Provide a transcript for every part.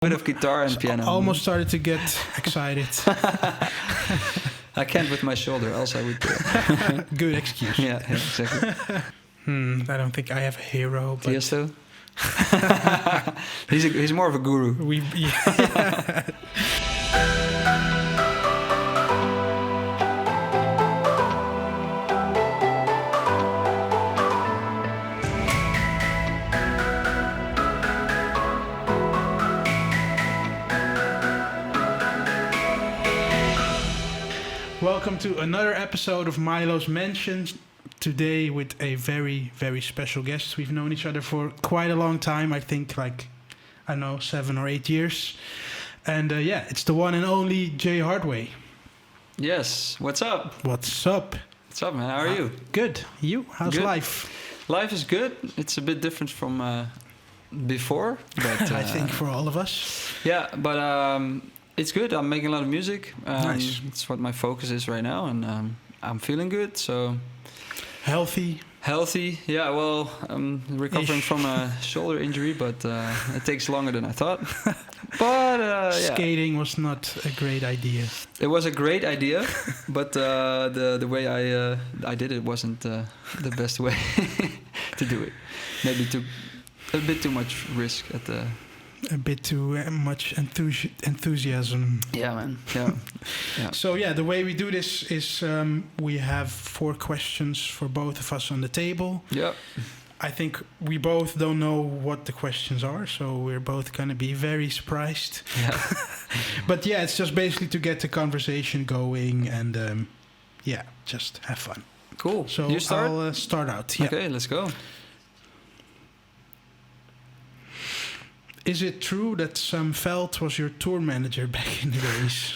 bit of guitar and piano. Almost started to get excited. I can't with my shoulder, else I would. Good excuse. Yeah, exactly. I don't think I have a hero. But Tiesto? he's more of a guru. Yeah. Welcome to another episode of Mylo's Mentions. Today with a very, very special guest. We've known each other for quite a long time. I think 7 or 8 years. And it's the one and only Hardway. Yes. What's up? What's up? What's up, man? How are you? Good. You? How's Good. life? Life is good. It's a bit different from before. But, I think for all of us. Yeah, but it's good. I'm making a lot of music. Nice. It's what my focus is right now. And I'm feeling good, so... Healthy, yeah. Well, I'm recovering from a shoulder injury, but it takes longer than I thought. But skating was not a great idea. It was a great idea, but the way I did it wasn't the best way to do it. Maybe a bit too much risk at the. A bit too much enthusiasm. Yeah, man. Yeah. So the way we do this is we have 4 questions for both of us on the table. Yeah. I think we both don't know what the questions are, so we're both gonna be very surprised. Yeah. But it's just basically to get the conversation going and just have fun. Cool. So you start? I'll start out. Yeah. Okay, let's go. Is it true that Sam Veld was your tour manager back in the days?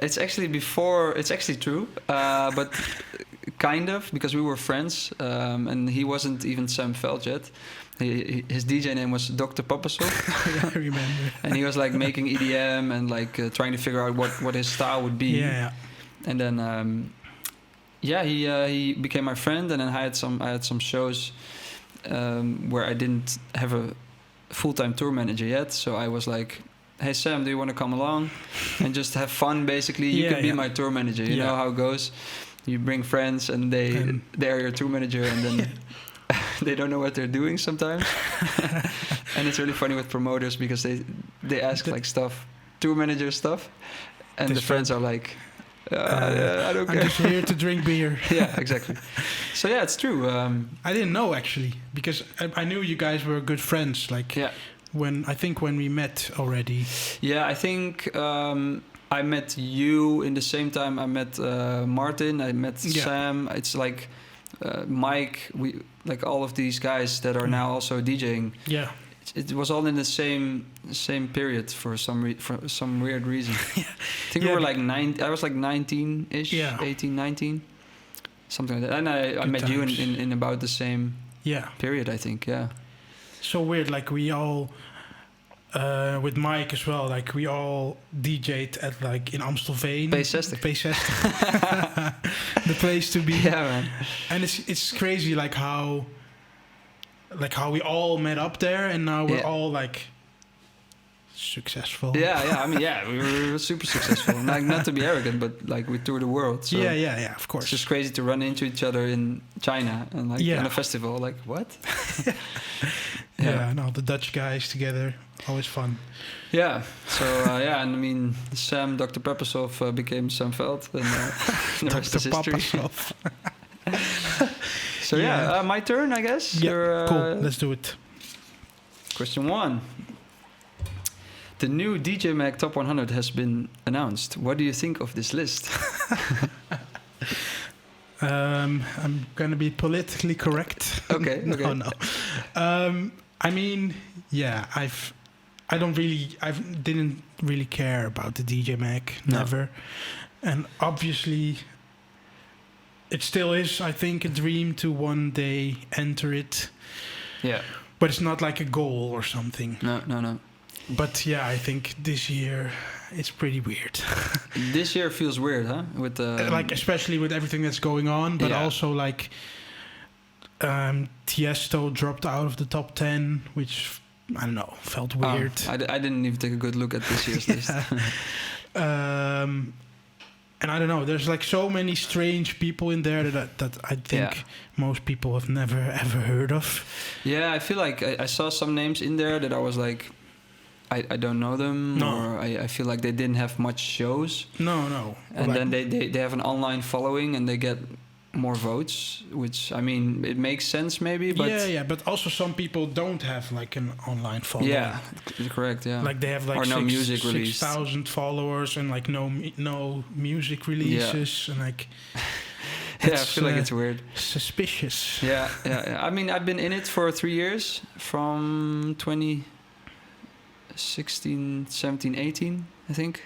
It's actually true, but kind of, because we were friends, and he wasn't even Sam Veld yet. His DJ name was Dr. Papasov. Yeah, I remember. And he was making EDM and trying to figure out what his style would be. Yeah. And then he became my friend, and then I had some shows where I didn't have a full-time tour manager yet, so I was like, hey Sam, do you want to come along and just have fun? Basically, you can be my tour manager. You know how it goes. You bring friends and they're your tour manager, and then they don't know what they're doing sometimes. And it's really funny with promoters because they ask tour manager stuff, and the friends are like, I don't care. I'm just here to drink beer. Yeah, exactly. So it's true. I didn't know actually, because I knew you guys were good friends. When we met already. Yeah, I think I met you in the same time I met Martin. I met Sam. It's Mike. We all of these guys that are now also DJing. Yeah. It was all in the same period for some weird reason. Yeah. I think we were 9. I was 19-ish, 18, 19, something like that. And I met times. You in about the same period, I think. Yeah. So weird. We all with Mike as well. We all DJ'd at in Amstelveen. P60. The place to be. Yeah, man. And it's crazy how we all met up there, and now we're all successful. Yeah. I mean, we were super successful. Not to be arrogant, but we tour the world. So yeah, of course. It's just crazy to run into each other in China and on a festival. What? And all the Dutch guys together, always fun. Yeah. So and I mean, Sam, Dr. Papasov became Sam Veld, and the rest is history. So my turn, I guess. Yeah, cool. Let's do it. Question 1. The new DJ Mag Top 100 has been announced. What do you think of this list? I'm gonna be politically correct. Okay. No. I mean, I didn't really care about the DJ Mag, never, and obviously. It still is, I think, a dream to one day enter it. Yeah. But it's not like a goal or something. No. But I think this year it's pretty weird. This year feels weird, huh? With especially with everything that's going on, but also Tiesto dropped out of the top 10, which I don't know, felt weird. I didn't even take a good look at this year's list. And I don't know, there's like so many strange people in there that I think most people have never ever heard of. Yeah, I feel like I saw some names in there that I was like, I don't know them, or I feel like they didn't have much shows. No. And like, then they have an online following and they get more votes, which, I mean, it makes sense maybe, but... Yeah, but also some people don't have like an online following. Yeah, correct, yeah. Like they have like or no music released. 6,000 followers and like no music releases and like... Yeah, I feel like it's weird. Suspicious. Yeah. I mean, I've been in it for 3 years, from 2016, 17, 18, I think.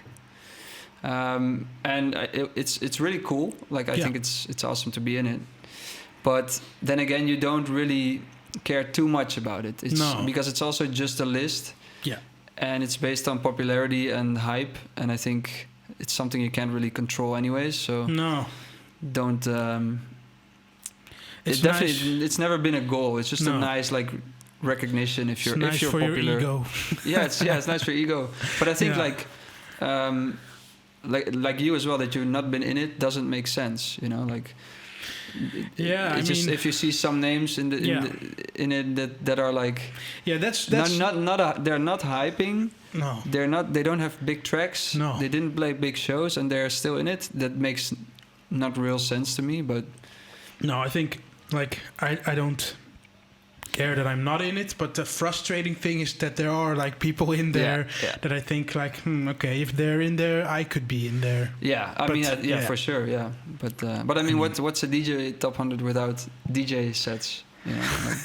And it's really cool. Like I think it's awesome to be in it. But then again, you don't really care too much about it. Because it's also just a list. Yeah. And it's based on popularity and hype. And I think it's something you can't really control anyways. So don't. It's never been a goal. It's just a nice like recognition if you're for popular. Your ego. It's nice for your ego. But I think like you as well, that you've not been in it doesn't make sense, you know, like if you see some names in it that are like that's they're not hyping, they don't have big tracks, they didn't play big shows and they're still in it, that makes not real sense to me. But I think like I don't care that I'm not in it, but the frustrating thing is that there are like people in there that I think like okay, if they're in there I could be in there. I mean for sure, but I mean what's a DJ top 100 without DJ sets, you know, like,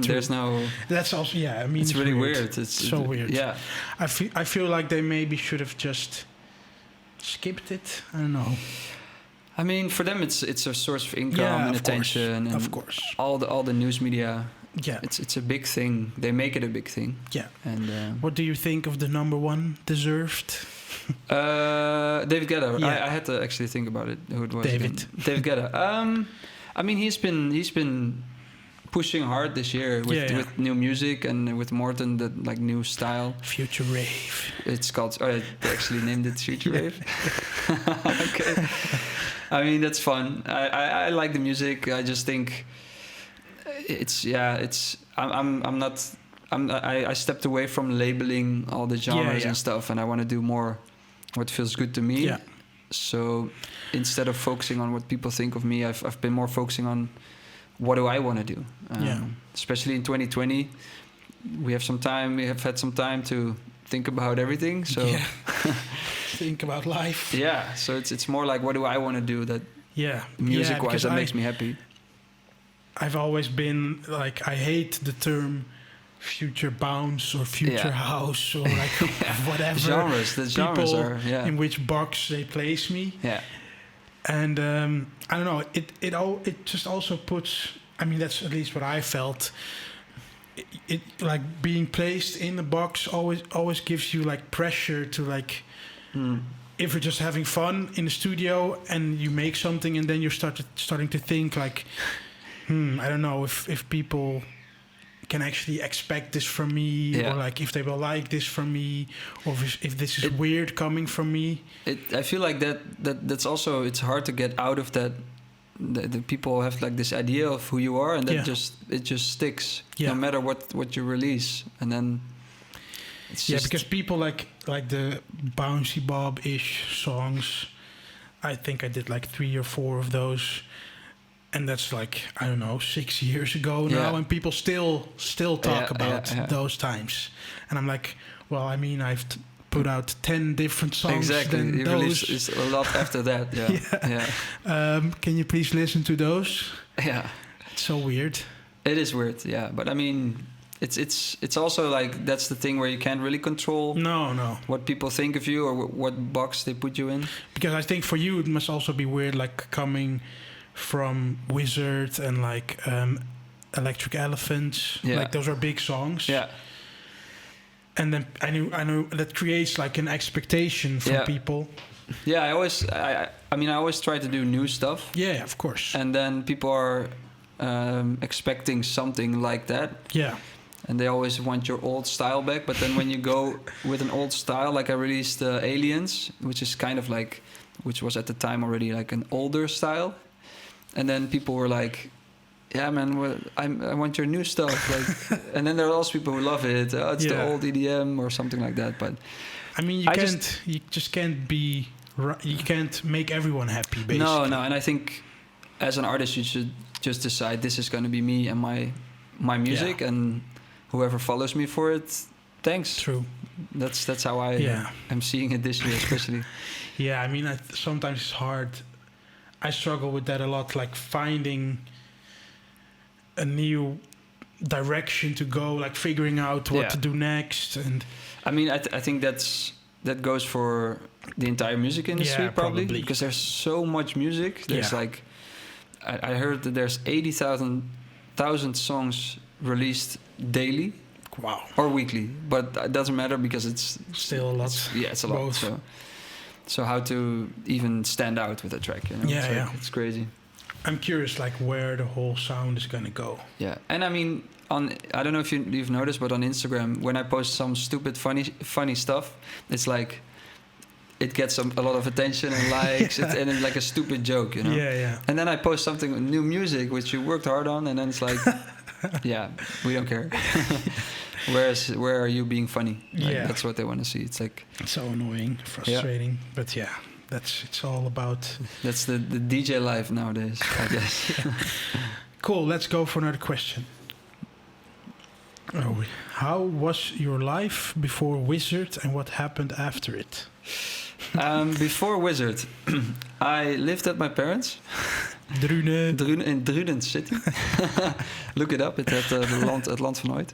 there's no, that's also I mean it's really weird. It's so weird. I feel like they maybe should have just skipped it. I don't know. I mean, for them it's a source of income and attention, and of course all the news media. Yeah, it's a big thing. They make it a big thing. Yeah. And what do you think of the number one deserved? David Guetta. I had to actually think about it. Who it was? David Guetta. I mean, he's been pushing hard this year with new music and with Morten, that like new style. Future Rave. It's called. They actually named it Future Rave. Okay. I mean, that's fun. I like the music. I just think. I stepped away from labeling all the genres and stuff, and I want to do more what feels good to me. Yeah. So instead of focusing on what people think of me, I've been more focusing on what do I want to do. Especially in 2020, we have had some time to think about everything. So think about life. Yeah. So it's more like, what do I want to do that music-wise that makes me happy. I've always been like, I hate the term future bounce or future house or like whatever the genres are in which box they place me. Yeah. And I don't know, it just also puts, I mean, that's at least what I felt. It like being placed in the box always gives you like pressure to like if you're just having fun in the studio and you make something and then you're starting to think like, I don't know if people can actually expect this from me, or like if they will like this from me, or if this is weird coming from me. I feel like that's also, it's hard to get out of that. The people have like this idea of who you are, and that it just sticks no matter what you release, and then it's just because people like the bouncy bob-ish songs. I think I did like 3 or 4 of those. And that's like, I don't know, 6 years ago now, and people still talk about those times. And I'm like, well, I mean, I've put out 10 different songs. Exactly, you released a lot after that. Can you please listen to those? Yeah, it's so weird. It is weird, but I mean, it's also like, that's the thing where you can't really control what people think of you or what box they put you in. Because I think for you it must also be weird, like coming from Wizard and like Electric Elephants, like those are big songs. Yeah. And then I know that creates like an expectation from people. Yeah, I always try to do new stuff. Yeah, of course. And then people are expecting something like that. Yeah. and they always want your old style back. But then when you go with an old style, like I released Aliens, which is kind of like, which was at the time already like an older style, and then people were like, yeah, man, I want your new stuff. Like, and then there are also people who love it. Oh, it's the old EDM or something like that. But I mean, you just can't be. You can't make everyone happy. Basically, no. And I think as an artist, you should just decide this is going to be me and my music, and whoever follows me for it, thanks. True. That's how I am seeing it this year, especially. Yeah, I mean, sometimes it's hard. I struggle with that a lot, like finding a new direction to go, like figuring out what to do next. And I mean, I think that goes for the entire music industry, probably, because there's so much music. There's like, I heard that there's 80,000 songs released daily. Wow. Or weekly, but it doesn't matter because it's still a lot. It's a lot. Both. So how to even stand out with a track? You know? It's crazy. I'm curious, like where the whole sound is gonna go. Yeah, and I mean, I don't know if you've noticed, but on Instagram, when I post some stupid funny stuff, it's like it gets a lot of attention and likes, and it's like a stupid joke, you know. Yeah. And then I post something new music which you worked hard on, and then it's like, yeah, we don't care. Where are you being funny? Like, that's what they want to see. It's like so annoying, frustrating, but it's all about. That's the DJ life nowadays, I guess. Cool. Let's go for another question. How was your life before Wizard, and what happened after it? Before Wizard, I lived at my parents. Drunen in Drunen City. Look it up. It's at het Land van Ooit.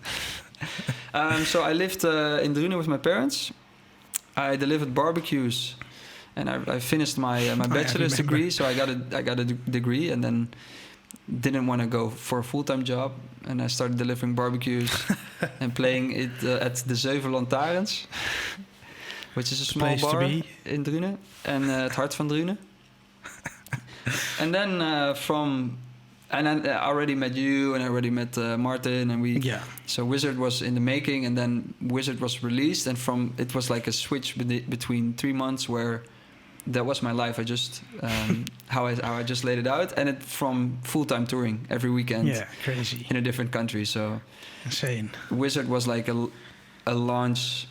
So I lived in Drunen with my parents. I delivered barbecues, and I finished my bachelor's degree. So I got a degree, and then didn't want to go for a full-time job, and I started delivering barbecues and playing it at the Zeven Lantaarns, which is a small bar in Drunen, and het Hart van Drunen. And then I already met you, and I already met Martin, and so Wizard was in the making, and then Wizard was released, and it was like a switch between 3 months where that was my life. I just how I just laid it out, and it from full-time touring every weekend. Yeah, crazy. In a different country. So insane. Wizard was like a launch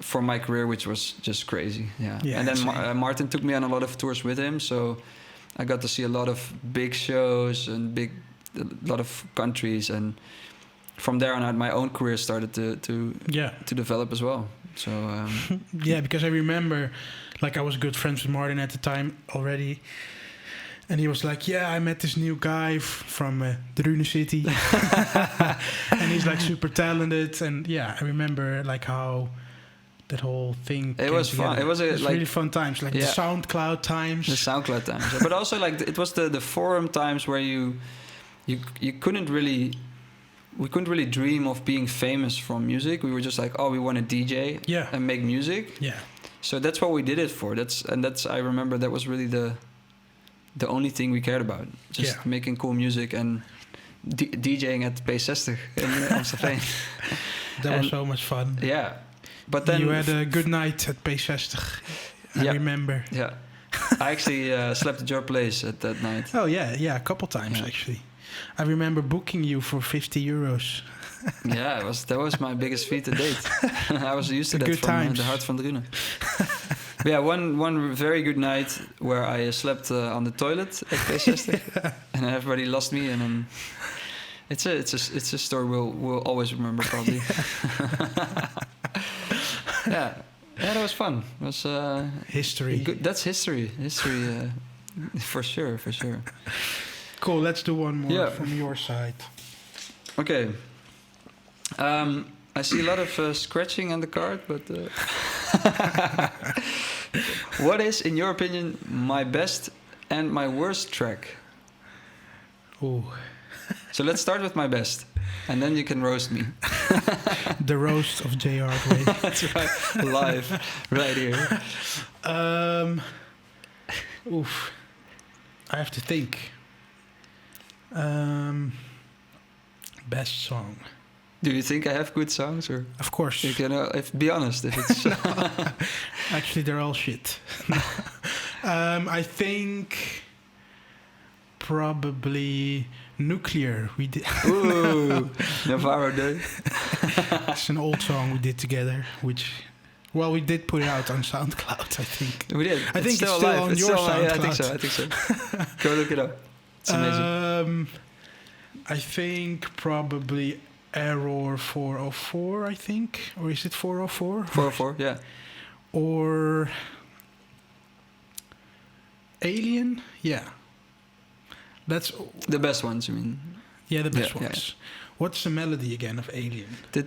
for my career, which was just crazy. Yeah. And then Martin took me on a lot of tours with him, so I got to see a lot of big shows and a lot of countries, and from there on out, my own career started to develop as well. So because I remember, like, I was good friends with Martin at the time already, and he was like, I met this new guy from Drunen City, and he's like super talented, and I remember like how that whole thing. It was fun. It was really fun times, like the SoundCloud times. The SoundCloud times, but also like it was the forum times where you couldn't really. We couldn't really dream of being famous from music. We were just like, we want to DJ and make music. Yeah. So that's what we did it for. I remember that was really the only thing we cared about. Just making cool music and DJing at P60 in Amsterdam. That was so much fun. Yeah. But then you had a good night at P60. I remember. Yeah. I actually slept at your place at that night. Oh yeah, a couple times actually. I remember booking you for €50. Yeah, that was my biggest feat to date. I was used to that from the Hart van Drunen. But one very good night where I slept on the toilet at P60, and everybody lost me, and then it's a story we'll always remember probably. Yeah, that was fun. It was history. That's history. History, for sure. Cool. Let's do one more from your side. Okay. I see a lot of scratching on the card, but what is, in your opinion, my best and my worst track? Ooh. So let's start with my best, and then you can roast me. The roast of J. Hardway. That's right, live, right here. I have to think. Best song. Do you think I have good songs, or Of course. you can be honest? If it's Actually, they're all shit. I think probably Nuclear. We did. ooh, Navarro Day. It's an old song we did together, which, well, we did put it out on SoundCloud, I think. We did. I think it's still alive. on It's your still alive. Yeah, SoundCloud. I think so. Go look it up. It's amazing. I think probably Error 404, I think. Or is it 404? 404, yeah. Or Alien? Yeah. That's The best ones, you mean? the best Yeah, ones. What's the melody again of Alien? Or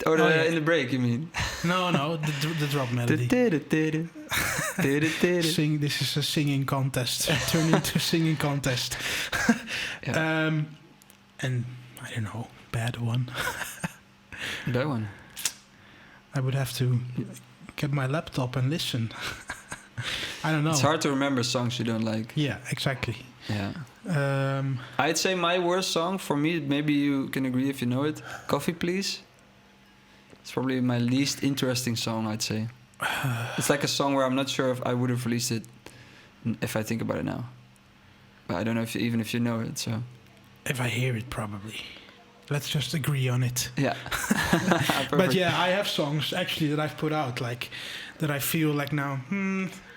Oh, yeah. in the break, you mean? No, the drop melody. This is a singing contest. Turn into a singing contest. Yeah. And I don't know, bad one. That one. I would have to get my laptop and listen. I don't know. It's hard to remember songs you don't like. Yeah, exactly. Yeah. Um, I'd say my worst song for me, maybe you can agree if you know it, Coffee Please. It's probably my least interesting song, I'd say. It's like a song where I'm not sure if I would have released it if I think about it now. But I don't know even if you know it, so... if I hear it, probably. Let's just agree on it. Yeah. But yeah, I have songs actually that I've put out, like that I feel like now,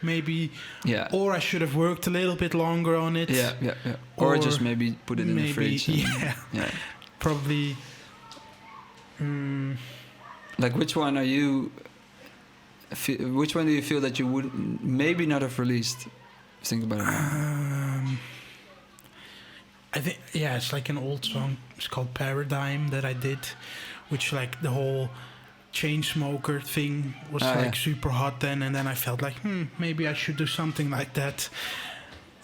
maybe, Yeah. or I should have worked a little bit longer on it. Yeah. Or just maybe put it in the fridge. Yeah. Probably. Like, which one are you? Which one do you feel that you would maybe not have released? Think about it. I think it's like an old song. It's called Paradigm that I did, which like the whole chain smoker thing was super hot then, and then I felt like maybe I should do something like that,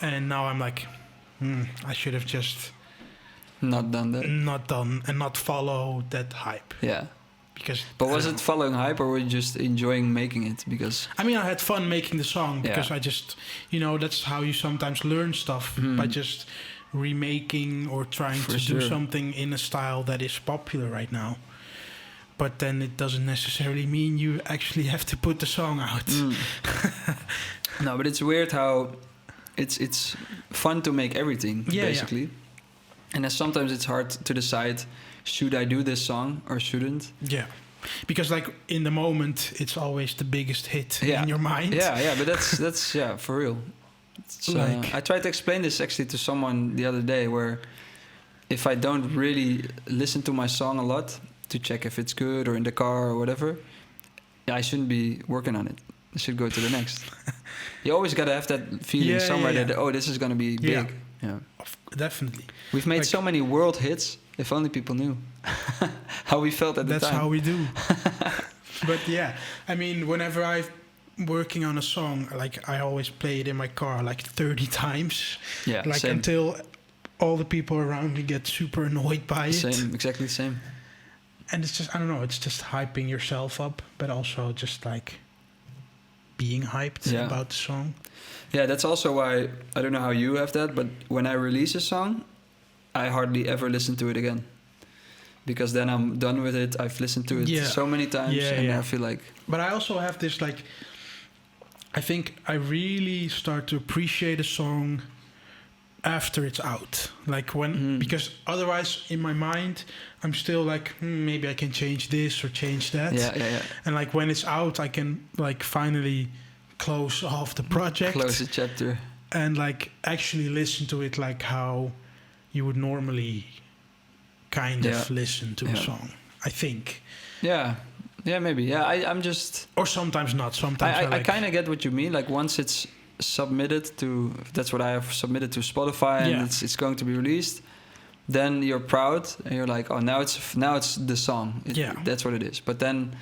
and now I'm like I should have just not done that. Not follow that hype. Yeah. Because but was it following hype, or were you just enjoying making it? Because I mean, I had fun making the song because I just, that's how you sometimes learn stuff by just remaking or trying to do something in a style that is popular right now. But then it doesn't necessarily mean you actually have to put the song out. No, but it's weird how it's fun to make everything, basically. Yeah. And then sometimes it's hard to decide, should I do this song or shouldn't? Yeah. Because like in the moment, it's always the biggest hit in your mind. Yeah, but that's for real. I tried to explain this actually to someone the other day, where if I don't really listen to my song a lot to check if it's good or in the car or whatever, I shouldn't be working on it. I should go to the next. You always got to have that feeling somewhere that, this is going to be big. Yeah. Definitely. We've made so many world hits. If only people knew how we felt at the time. That's how we do. But yeah, I mean, whenever I'm working on a song, like I always play it in my car like 30 times. Yeah, like same. Until all the people around me get super annoyed by it. Same, exactly the same. And it's just, I don't know, it's just hyping yourself up, but also just like being hyped about the song. Yeah, that's also why, I don't know how you have that, but when I release a song, I hardly ever listen to it again. Because then I'm done with it. I've listened to it so many times, and I feel like... But I also have this, like... I think I really start to appreciate a song after it's out. Like when... Because otherwise, in my mind, I'm still like, maybe I can change this or change that. Yeah. And like when it's out, I can like finally close off the project. Close the chapter. And like actually listen to it like how you would normally kind of listen to a song, I think. Yeah, maybe. Yeah, I'm just... Or sometimes not. Sometimes I kind of get what you mean. Like once it's submitted to... That's what I have submitted to Spotify, and it's going to be released. Then you're proud, and you're like, oh, now it's the song. That's what it is. But then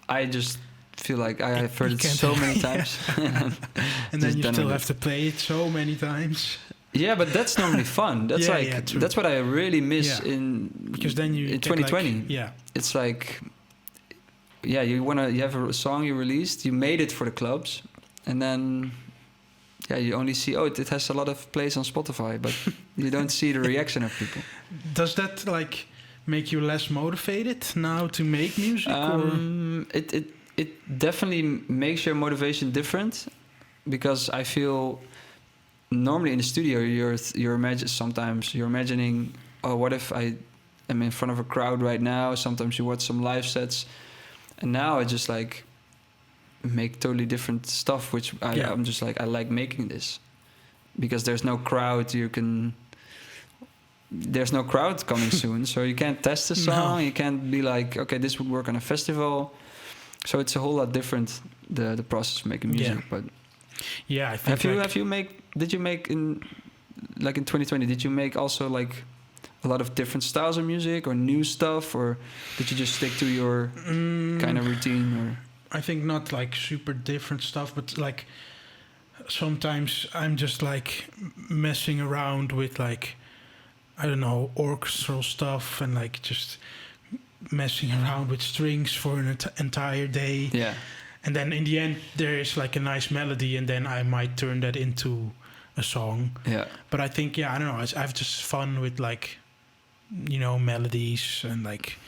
I just feel like I have heard it so many times. And then you still have to play it so many times. Yeah, but that's normally fun. That's that's what I really miss because then you in 2020. It's like you have a song you released, you made it for the clubs, and then you only see it has a lot of plays on Spotify, but you don't see the reaction of people. Does that like make you less motivated now to make music? Or It definitely makes your motivation different, because I feel normally in the studio sometimes you're imagining, oh, what if I am in front of a crowd right now? Sometimes you watch some live sets, and now I just like make totally different stuff, which I'm just like, I like making this because there's no crowd. There's no crowd coming soon, so you can't test the song. No. You can't be like, okay, this would work on a festival. So it's a whole lot different, the process of making music. Yeah. But yeah, I think did you make in 2020? Did you make also like a lot of different styles of music or new stuff, or did you just stick to your kind of routine? Or I think not like super different stuff, but like sometimes I'm just like messing around with like, I don't know, orchestral stuff, and like just messing around with strings for an entire day. Yeah. And then in the end there is like a nice melody, and then I might turn that into a song. Yeah. But I think, I don't know, I have just fun with like, melodies and like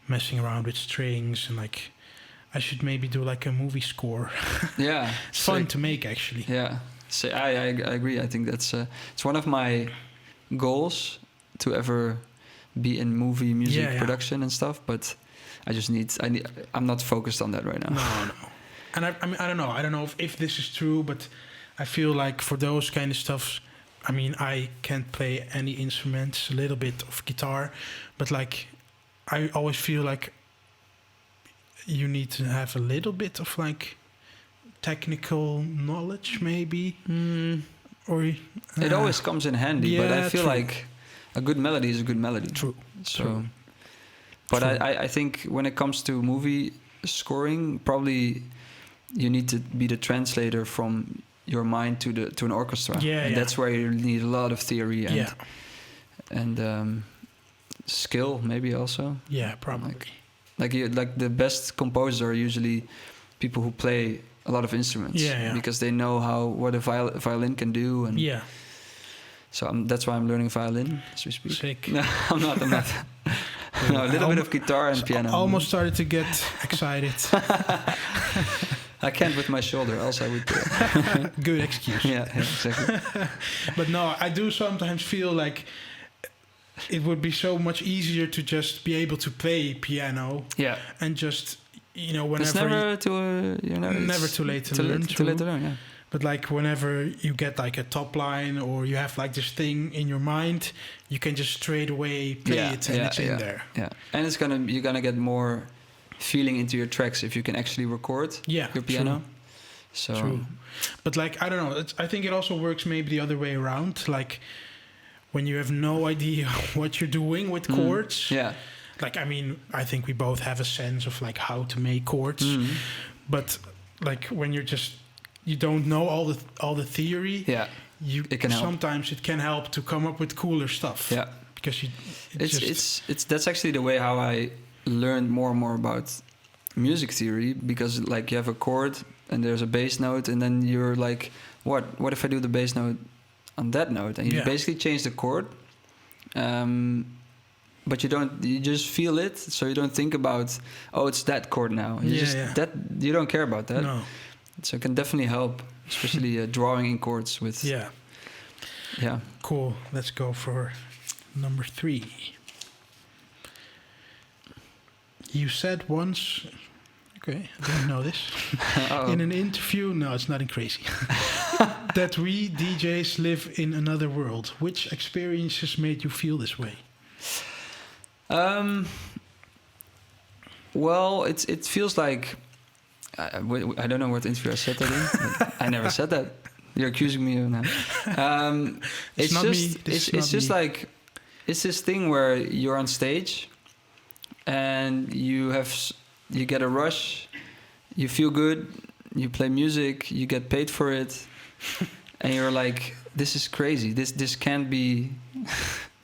messing around with strings, and like I should maybe do like a movie score. Yeah. It's fun to make, actually. Yeah. So I agree. I think that's it's one of my goals to ever be in movie music production and stuff, but I'm not focused on that right now. No. And I mean, I don't know if this is true, but I feel like for those kind of stuff, I mean, I can't play any instruments, a little bit of guitar, but like I always feel like you need to have a little bit of like technical knowledge, maybe. Or it always comes in handy, but I feel like a good melody is a good melody. True. So, true. But I think when it comes to movie scoring, probably you need to be the translator from your mind to an orchestra. Yeah, and that's where you need a lot of theory and skill, maybe also. Yeah, probably. Like the best composers are usually people who play a lot of instruments. Because they know what a violin can do. And so that's why I'm learning violin as we speak. Sick. No, I'm not. No, a little bit of guitar and piano. I almost started to get excited. I can't with my shoulder, else I would. Good excuse. Yeah, exactly. But no, I do sometimes feel like it would be so much easier to just be able to play piano. Yeah. And just, whenever... It's never never too late to learn. Too late to learn, yeah. But like whenever you get like a top line, or you have like this thing in your mind, you can just straight away play it, and it's in there. Yeah, and you're gonna get more feeling into your tracks if you can actually record your piano. True. So true. But like, I don't know, I think it also works maybe the other way around. Like when you have no idea what you're doing with chords. Yeah. Like, I mean, I think we both have a sense of like how to make chords, but like when you don't know all the theory. Yeah, it can help. Sometimes it can help to come up with cooler stuff. Yeah, because that's actually the way how I learned more and more about music theory. Because like you have a chord and there's a bass note, and then you're like, what if I do the bass note on that note? And you basically change the chord. But you just feel it, so you don't think about, it's that chord now. You don't care about that. No. So it can definitely help, especially drawing in chords with... Yeah. Yeah. Cool. Let's go for number 3. You said once... Okay, I didn't know this. In an interview... No, it's nothing crazy. That we DJs live in another world. Which experiences made you feel this way? Well, it feels like... I don't know what interview I said that in. But I never said that. You're accusing me of that. It's just like it's this thing where you're on stage and you get a rush, you feel good, you play music, you get paid for it, and you're like, this is crazy. This can't be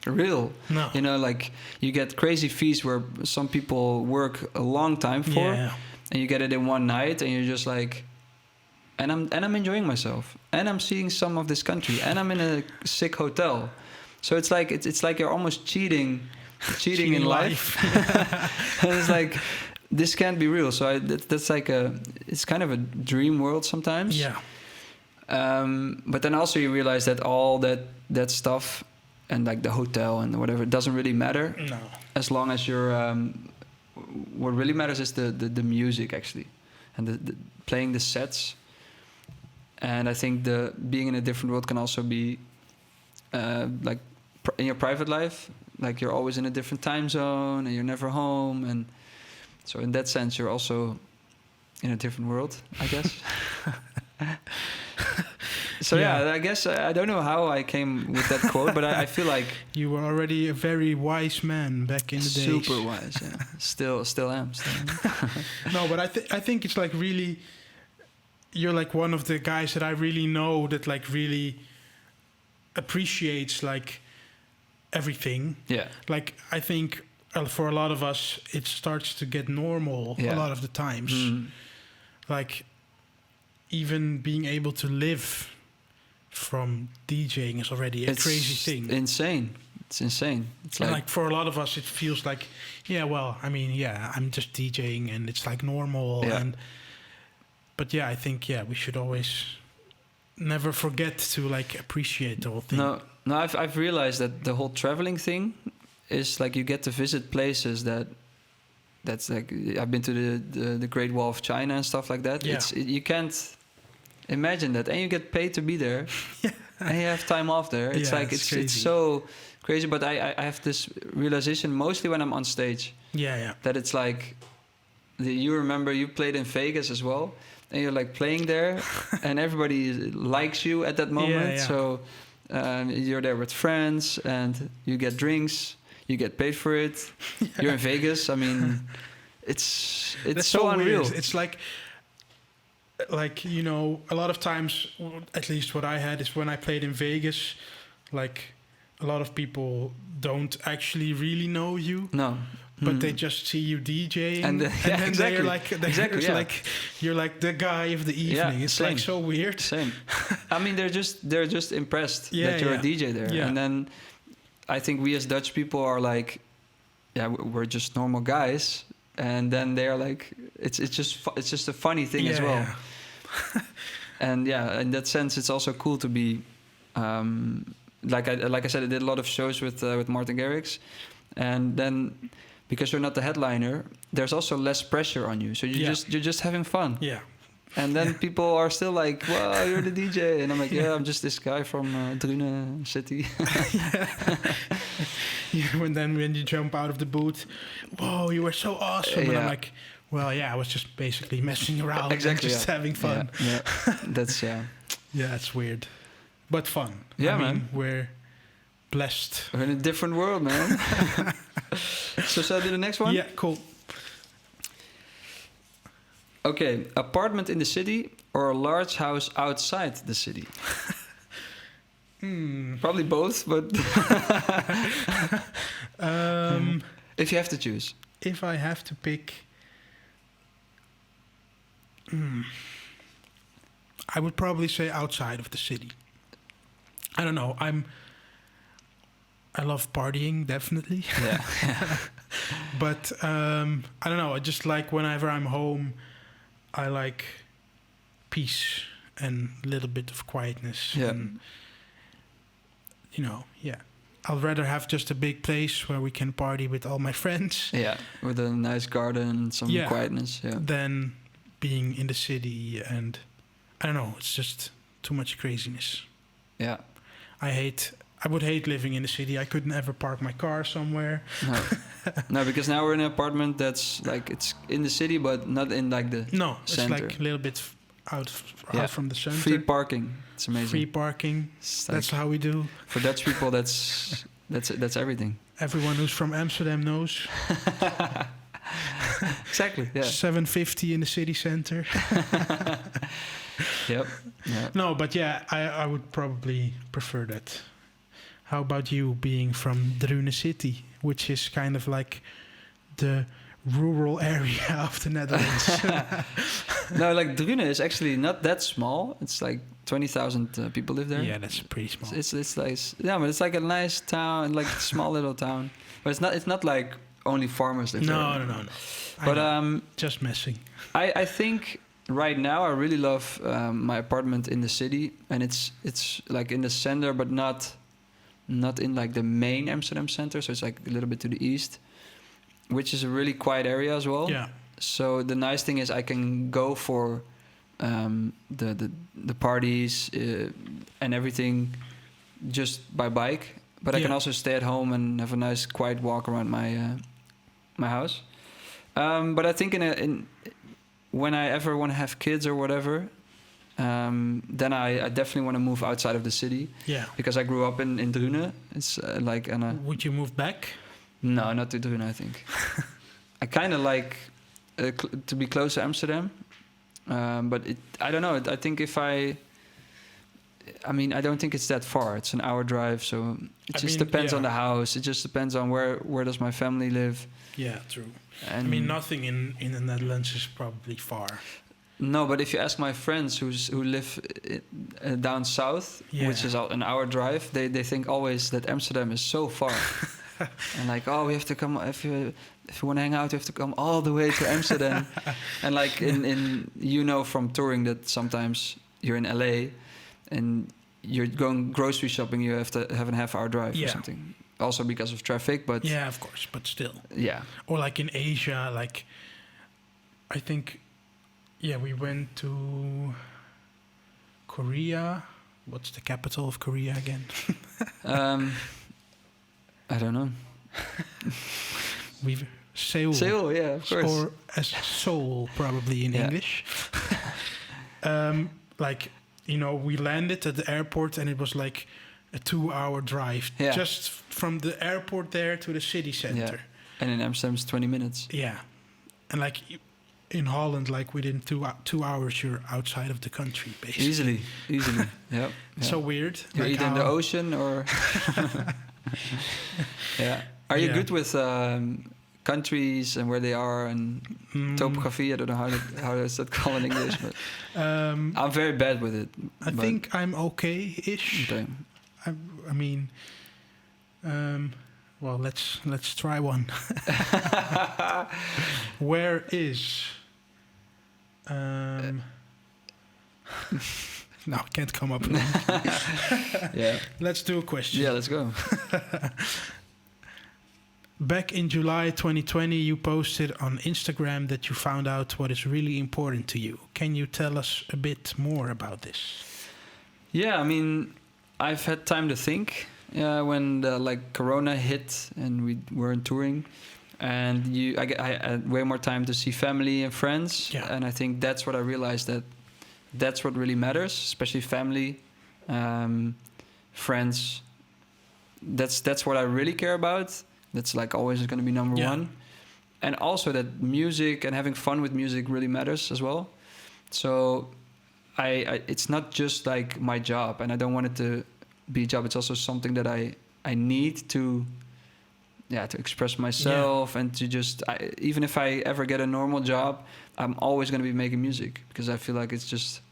real. No. Like you get crazy fees where some people work a long time for. Yeah. And you get it in one night, and you're just like, and I'm enjoying myself, and I'm seeing some of this country, and I'm in a sick hotel. So it's like you're almost cheating cheating in life. And it's like, this can't be real. So that's like it's kind of a dream world sometimes. Yeah. But then also you realize that all that stuff and like the hotel and whatever, it doesn't really matter. No. As long as you're, what really matters is the music actually, and the playing the sets. And I think the being in a different world can also be like in your private life, like you're always in a different time zone and you're never home, and so in that sense you're also in a different world, I guess. So yeah, I guess I don't know how I came with that quote, but I feel like you were already a very wise man back in the days. Super wise, yeah. Still am. No, but I think it's like really, you're like one of the guys that I really know that like really appreciates like everything. Yeah. Like I think for a lot of us it starts to get normal a lot of the times. Like even being able to live from DJing is already a crazy thing. It's insane. It's like for a lot of us it feels like, yeah, well, I mean, yeah, I'm just DJing and it's like normal. Yeah. But yeah, I think we should always never forget to like appreciate the whole thing. No, I've realized that the whole traveling thing is like you get to visit places that's like, I've been to the Great Wall of China and stuff like that. Yeah. You can't imagine that, and you get paid to be there. Yeah. And you have time off there. It's like it's so crazy. But I have this realization mostly when I'm on stage. Yeah. That it's like you remember you played in Vegas as well, and you're like playing there, and everybody likes you at that moment. Yeah. So you're there with friends, and you get drinks. You get paid for it. Yeah. You're in Vegas. I mean, it's so unreal. Weird. It's like, you know, a lot of times, at least what I had is when I played in Vegas, like a lot of people don't actually really know you. No. But they just see you DJing, and then exactly. they're like, like you're like the guy of the evening. It's same. like so weird. Same. I mean, they're just impressed that you're a DJ there, and then I think we as Dutch people are like, we're just normal guys, and then they're like, it's just a funny thing as well. Yeah. And in that sense, it's also cool to be, like I said, I did a lot of shows with Martin Garrix, and then because you're not the headliner, there's also less pressure on you, so you're just having fun. Yeah. And then people are still like, "Wow, you're the DJ," and I'm like, "Yeah, I'm just this guy from Drunen City." And then when you jump out of the booth, "Whoa, you were so awesome!" And I'm like, "Well, I was just basically messing around, and just having fun." Yeah. That's Yeah, it's weird, but fun. Yeah, I mean, we're blessed. We're in a different world, man. So shall I do the next one? Yeah, cool. Okay, apartment in the city or a large house outside the city? Probably both, but if you have to choose. If I have to pick, I would probably say outside of the city. I don't know. I love partying, definitely. Yeah. But I don't know. I just like whenever I'm home, I like peace and a little bit of quietness. Yeah. And, I'd rather have just a big place where we can party with all my friends. Yeah, with a nice garden and some quietness. Yeah. Than being in the city, and I don't know. It's just too much craziness. Yeah. I would hate living in the city. I could never park my car somewhere. No, because now we're in an apartment that's like, it's in the city, but not in like the center. It's like a little bit out from the center. Free parking. It's amazing. Free parking. That's how we do. For Dutch people, that's everything. Everyone who's from Amsterdam knows. Exactly. Yeah. 750 in the city center. Yep. No, but I would probably prefer that. How about you, being from Drunen City, which is kind of like the rural area of the Netherlands? No, like Drunen is actually not that small. It's like 20,000 people live there. Yeah, that's pretty small. It's nice. Yeah, but it's like a nice town, like a small little town. But it's not like only farmers live there. No. But just messing. I think right now I really love my apartment in the city, and it's like in the center, but not in like the main Amsterdam center. So it's like a little bit to the east, which is a really quiet area as well. Yeah. So the nice thing is I can go for the parties and everything just by bike, but I can also stay at home and have a nice quiet walk around my house. But I think when I ever want to have kids or whatever, then I definitely want to move outside of the city. Yeah. Because I grew up in Drunen. It's Would you move back? No, not to Drunen, I think. I kind of like to be close to Amsterdam. But I don't know. I think I don't think it's that far. It's an hour drive, so it just depends on the house. It just depends on where does my family live. Yeah, true. And nothing in the Netherlands is probably far. No, but if you ask my friends who live down south, which is an hour drive, they think always that Amsterdam is so far. And like, oh, we have to come if you want to hang out, you have to come all the way to Amsterdam. And like in from touring that sometimes you're in LA and you're going grocery shopping, you have to have a half-hour drive or something. Also because of traffic, but yeah, of course, but still. Yeah. Or like in Asia, like I think we went to Korea. What's the capital of Korea again? I don't know. Seoul. Seoul, yeah, of course. Or as Seoul, probably in English. We landed at the airport and it was like a 2-hour drive just from the airport there to the city center. Yeah. And in Amsterdam it's 20 minutes. Yeah. And like in Holland, like within 2 hours you're outside of the country, basically. Easily. Yep. So weird. You're either in the ocean or... Yeah. Are you good with countries and where they are and topography? I don't know how is that called in English, but I'm very bad with it. I think I'm okay-ish. Okay. Well, let's try one. Where is? No, I can't come up with it. Yeah. Let's do a question. Yeah, let's go. Back in July 2020, you posted on Instagram that you found out what is really important to you. Can you tell us a bit more about this? Yeah, I've had time to think when Corona hit and we weren't touring, and I had way more time to see family and friends, and I think that's what I realized that's what really matters, especially family, friends. That's what I really care about. That's like always going to be number one. And also that music and having fun with music really matters as well. So I it's not just like my job, and I don't want it to be a job. It's also something that I need to express myself and to just even if I ever get a normal job, I'm always going to be making music because I feel like it's just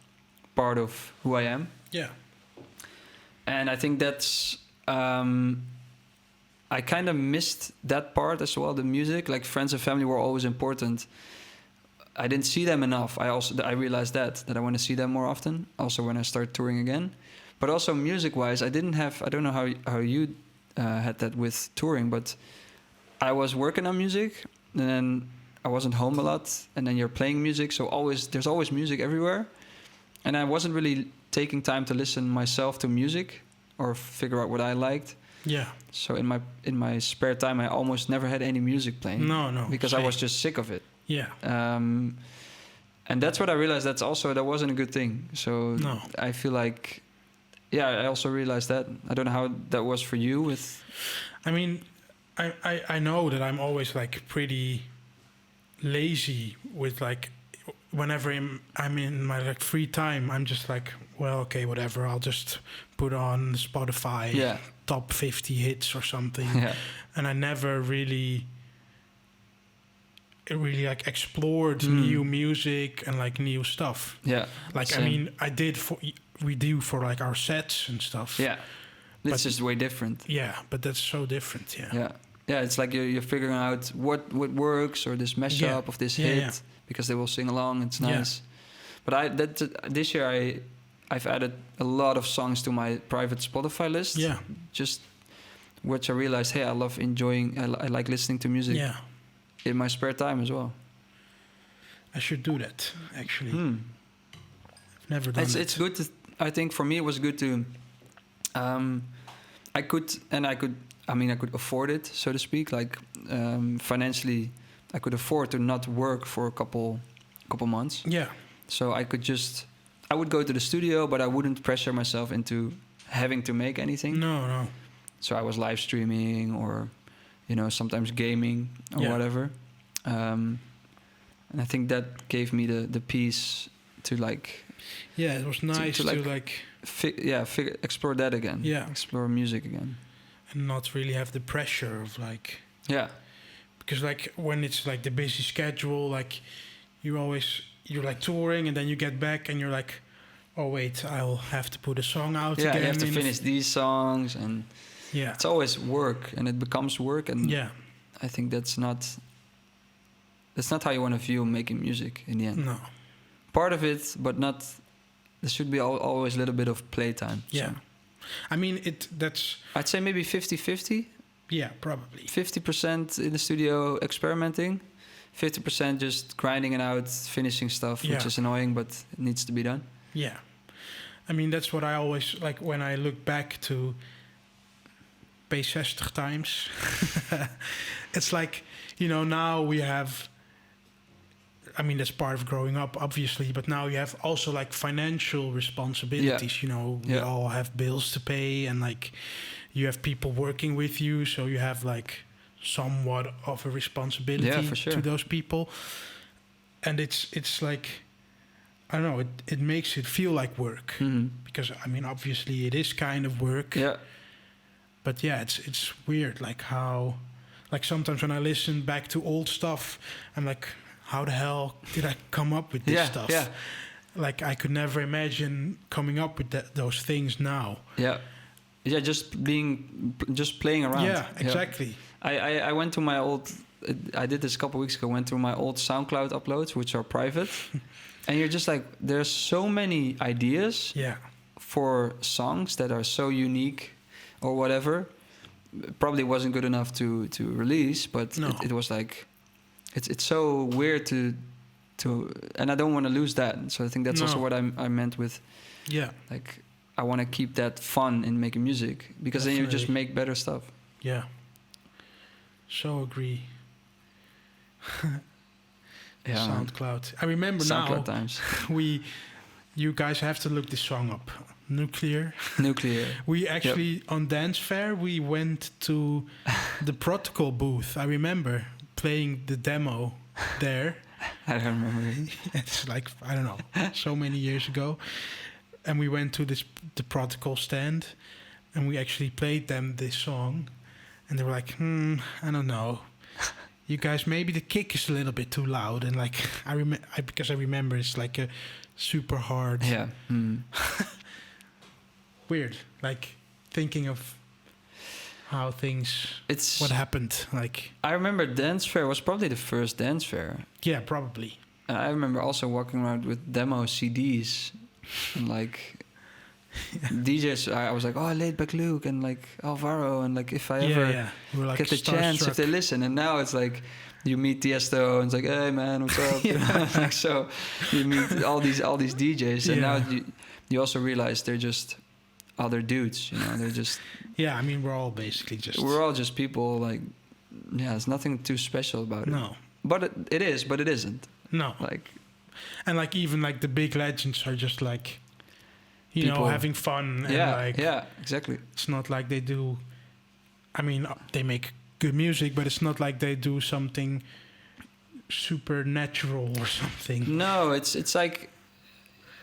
part of who I am. Yeah. And I think that's I kind of missed that part as well, the music. Like friends and family were always important. I didn't see them enough. I realized that I want to see them more often. Also when I start touring again. But also music-wise, I don't know how you had that with touring, but I was working on music and then I wasn't home a lot, and then you're playing music, so there's always music everywhere. And I wasn't really taking time to listen myself to music or figure out what I liked. Yeah. So in my spare time, I almost never had any music playing. No. Because I was just sick of it. Yeah. And that's what I realized. That wasn't a good thing. So I feel like, I also realized that. I don't know how that was for you with... I know that I'm always like pretty lazy with like, whenever I'm in my like free time, I'm just like, well, okay, whatever. I'll just put on Spotify top 50 hits or something. Yeah. And I never really like explored new music and like new stuff. Yeah. Like, same. I did we do for like our sets and stuff. Yeah, But- it's just way different. Yeah, but that's so different. Yeah. Yeah. It's like you're figuring out what works, or this mashup of this hit, Yeah. because they will sing along. It's Yeah. nice. But this year I've added a lot of songs to my private Spotify list. Yeah. Just which I realized, hey, I love enjoying. I like listening to music Yeah. in my spare time as well. I should do that actually. I've never done It's good to. I think for me it was good to. I could afford it, so to speak. Like financially, I could afford to not work for a couple months. Yeah. So I would go to the studio, but I wouldn't pressure myself into having to make anything. No. So I was live streaming, or sometimes gaming or whatever. And I think that gave me the peace to like. Yeah, it was nice to like explore that again. Yeah. Explore music again. and not really have the pressure of like. Yeah. Because like when it's like the busy schedule, like you're like touring and then you get back and you're like, oh wait, I'll have to put a song out again. Yeah, you have to finish these songs, and it's always work, and it becomes work, and I think that's not how you want to view making music in the end. No. Part of it, but not. There should be always a little bit of playtime. Yeah. So. I mean, that's... I'd say maybe 50-50. Yeah, probably. 50% in the studio experimenting, 50% just grinding it out, finishing stuff, which is annoying, but it needs to be done. Yeah. I mean, that's what I always... Like, when I look back to P60 times, it's like, now we have... I mean, that's part of growing up, obviously, but now you have also like financial responsibilities. We all have bills to pay, and like you have people working with you, so you have like somewhat of a responsibility to those people. And it's like, I don't know, it makes it feel like work, because I mean, obviously it is kind of work. Yeah. But yeah, it's weird, like how, like sometimes when I listen back to old stuff, I'm like, how the hell did I come up with this stuff? Yeah. Like, I could never imagine coming up with those things now. Yeah. Yeah, just playing around. Yeah, exactly. Yeah. I went to my old... I did this a couple of weeks ago. Went through my old SoundCloud uploads, which are private. And you're just like, there's so many ideas for songs that are so unique or whatever. It probably wasn't good enough to release, but it was like... It's so weird to and I don't want to lose that. So I think that's also what I meant with like I want to keep that fun in making music, because then you just make better stuff. Yeah. So agree. SoundCloud. I remember SoundCloud now times. You guys have to look this song up. Nuclear. We actually on Dance Fair we went to the Protocol booth. I remember playing the demo there. I don't remember. It's like, I don't know, so many years ago. And we went to the Protocol stand, and we actually played them this song. And they were like, I don't know. You guys, maybe the kick is a little bit too loud. And like, because I remember it's like a super hard. Yeah. Weird. Like, thinking of how what happened, like... I remember Dance Fair was probably the first Dance Fair. Yeah, probably. And I remember also walking around with demo CDs, and like DJs, I was like, oh, Laid Back Luke, and like Alvaro, and like if I ever like get the chance, if they listen. And now it's like, you meet Tiesto, and it's like, hey man, what's up? Like, so you meet all these DJs, and now you also realize they're just other dudes, they're just... Yeah, I mean, we're all just people, like, there's nothing too special about it. No. But it is, but it isn't. No. Like... And, like, even, like, the big legends are just, like, people having fun. And like, yeah, exactly. It's not like they do... I mean, they make good music, but it's not like they do something supernatural or something. No, it's like...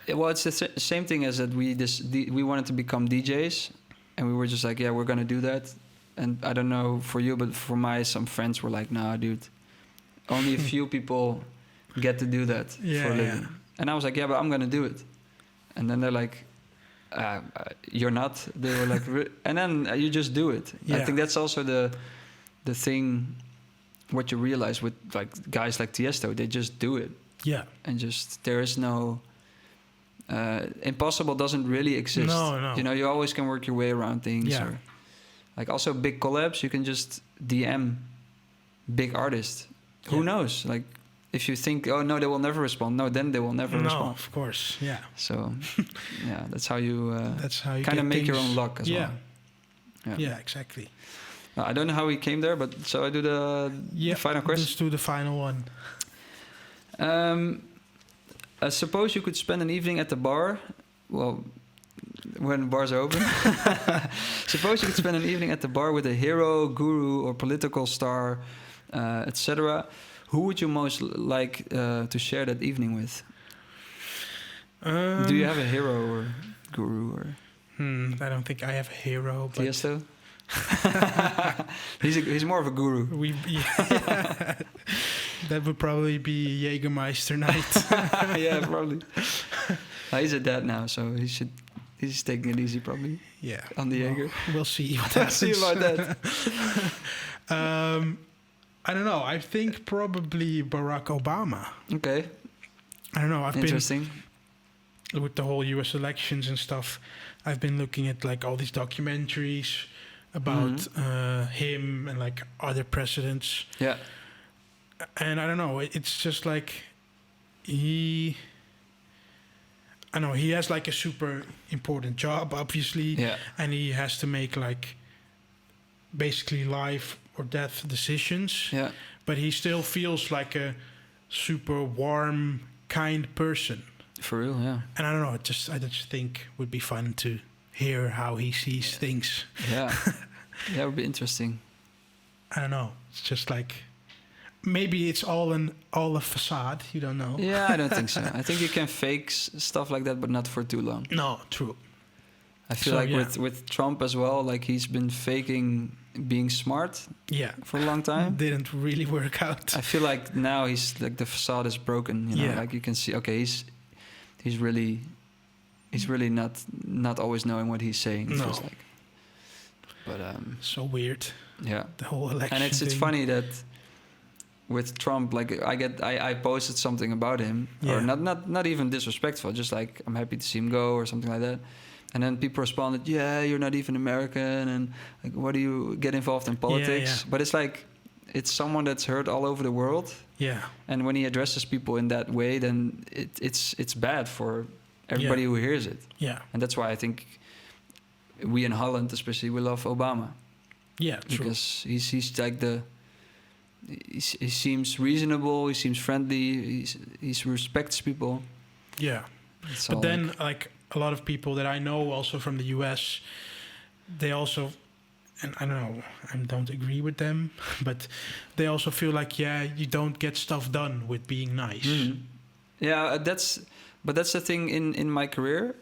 Well, it's the same thing as that we wanted to become DJs, and we were just like, yeah, we're gonna do that. And I don't know for you, but for some friends were like, nah, dude, only a few people get to do that for a living. And I was like, yeah, but I'm gonna do it. And then they're like, you're not. They were like, and then you just do it. Yeah. I think that's also the thing. What you realize with like guys like Tiesto, they just do it. Yeah. And just there is no impossible doesn't really exist. No. You know, you always can work your way around things. Yeah. Or, like also big collabs, you can just DM big artists. Who Yeah. knows? Like if you think, oh no, they will never respond. No, then they will never No, respond. of course. Yeah. So yeah, that's how you That's how you kind of get make your things- own luck as well. Yeah, exactly. I don't know how we came there, but so I do the final question. Let's do the final one. Suppose you could spend an evening at the bar. Well, when bars are open. Suppose you could spend an evening at the bar with a hero, guru, or political star, etc. Who would you most like to share that evening with? Do you have a hero or guru or I don't think I have a hero. But Tiesto? he's more of a guru. That would probably be Jägermeister night. Yeah, probably. He's a dad now, so he's taking it easy probably. Yeah, on the Jaeger. We'll see what We'll happens. see about that. I don't know. I think probably Barack Obama. Okay. I don't know. I've Interesting. been with the whole U.S. elections and stuff. I've been looking at like all these documentaries about him and like other presidents. Yeah. And I don't know. It's just like he has like a super important job, obviously. Yeah. And he has to make like basically life or death decisions. Yeah. But he still feels like a super warm, kind person. For real, yeah. And I don't know, I just think it would be fun to hear how he sees things. Yeah. That would be interesting. I don't know. It's just like maybe it's all a facade. You don't know. Yeah, I don't think so. I think you can fake stuff like that, but not for too long. No, true. I feel So, like yeah. with Trump as well, like he's been faking being smart Yeah. for a long time. Didn't really work out. I feel like now he's like the facade is broken. You know, Yeah. like you can see. Okay, he's really not always knowing what he's saying. It No. feels like. But So weird. yeah, The whole election. and it's thing. funny that with Trump, like I posted something about him, or Yeah. not even disrespectful, just like I'm happy to see him go or something like that. And then people responded, "Yeah, you're not even American, and like, what do you get involved in politics?" yeah. But it's like it's someone that's heard all over the world, Yeah. and when he addresses people in that way, then it's bad for everybody who hears it. Yeah. And that's why I think we in Holland, especially, we love Obama Yeah. True. because he's like he seems reasonable, he seems friendly, he respects people. Yeah. It's But all then, like- like a lot of people that I know, also from the U.S., they also, and I don't know, I don't agree with them, but they also feel like, you don't get stuff done with being nice. Mhm. Yeah, that's the thing in my career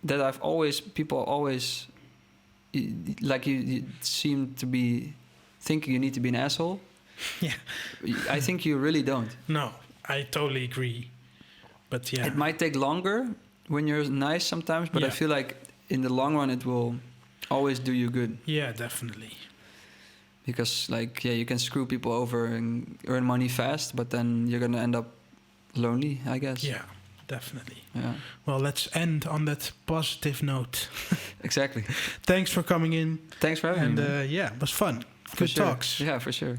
that people always like you seem to be thinking you need to be an asshole. Yeah. I think you really don't. No, I totally agree. But yeah, It might take longer when you're nice sometimes, but I Yeah. feel like in the long run it will always do you good. yeah, definitely. Because like you can screw people over and earn money fast, but then you're gonna end up lonely, I guess. Yeah, definitely. Yeah. Well, let's end on that positive note. Exactly. Thanks for coming in. Thanks for having And me. man. it was fun. For Good sure. talks. Yeah, for sure.